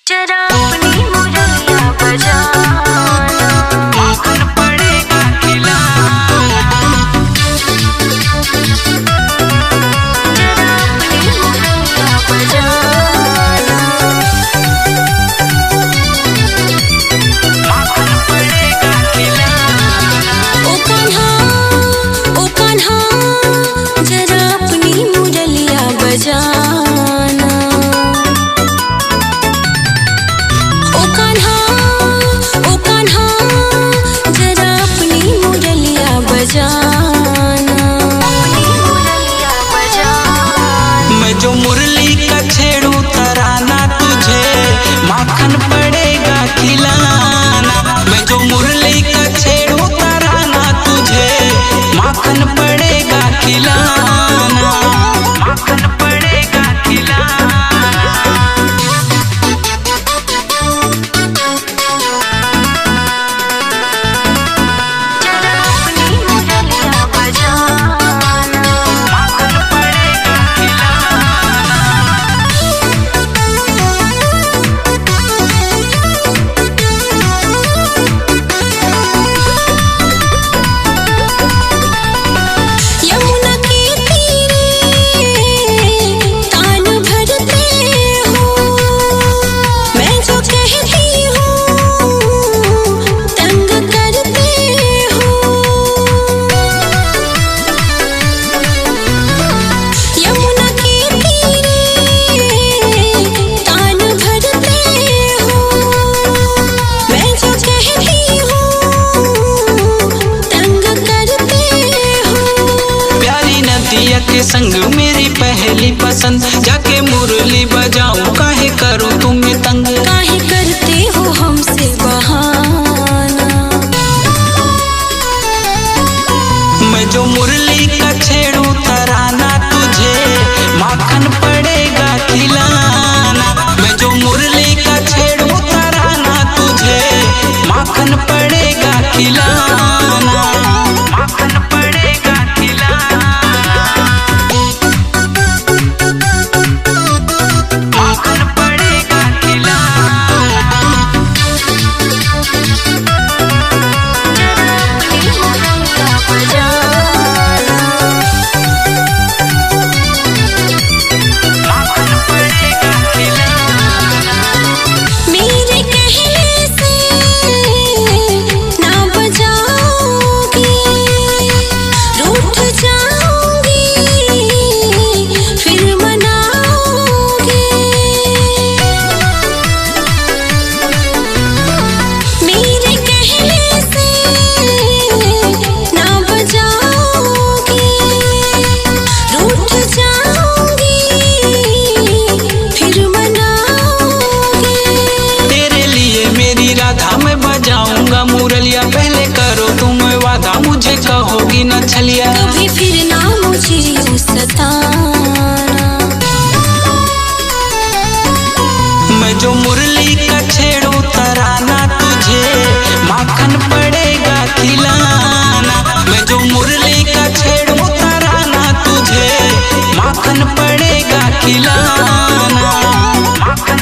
जरा अपनी मुरलिया बजाना, माखन पड़ेगा खिलाना। जरा अपनी मुरलिया बजाना, माखन पड़ेगा खिलाना। ओ कान्हा जरा अपनी मुरलिया बजाना। ओ कान्हा जरा अपनी मुरलिया बजाना, अपनी मुरलिया बजाना। मैं जो मुरली का छेड़ू तराना तुझे माखन पड़ेगा खिलाना। मैं जो मुरली का छेड़ू तराना तुझे माखन पड़ेगा खिलाना, माखन पड़ेगा खिलाना। जरा अपनी मुरलिया बजाना, माखन पड़ेगा खिलाना। यमुना के तीरे तान भरते हो, मैं जो कहती हूँ तंग करते हो। यमुना के तीरे तान भरते हो, मैं जो कहती हूँ तंग करते हो। प्यारी नदिया के संग मेरी पहली पसंद, जाके मुरली बजाऊं काहे करूं तुम्हें तंग। काहे करते हो हमसे बहाना, मैं जो मुरली का छेड़ू तराना तुझे माखन पड़ेगा खिलाना। मैं जो मुरली का छेड़ू तराना तुझे माखन पड़ेगा खिलाना, माखन पड़ेगा खिलाना, माखन पड़ेगा खिलाना। जरा अपनी मुरलिया बजाना, माखन पड़ेगा खिलाना। मेरे कहने से ना बजाओगी, रूठ जाऊंगी फिर मनाओगी। मेरे कहने से ना बजाओगी, रूठ जाऊंगी फिर मनाओगी। तेरे लिए मेरी राधा मैं बजाऊंगा मुरलिया, पहले करो तुम वादा मुझे कहोगी न छलिया। कभी फिर ना मुझे यूं सताना, मैं जो मुरली का छेड़ू तराना तुझे माखन पड़ेगा खिलाना। मैं जो मुरली का छेड़ू तराना तुझे माखन पड़ेगा खिलाना, माखन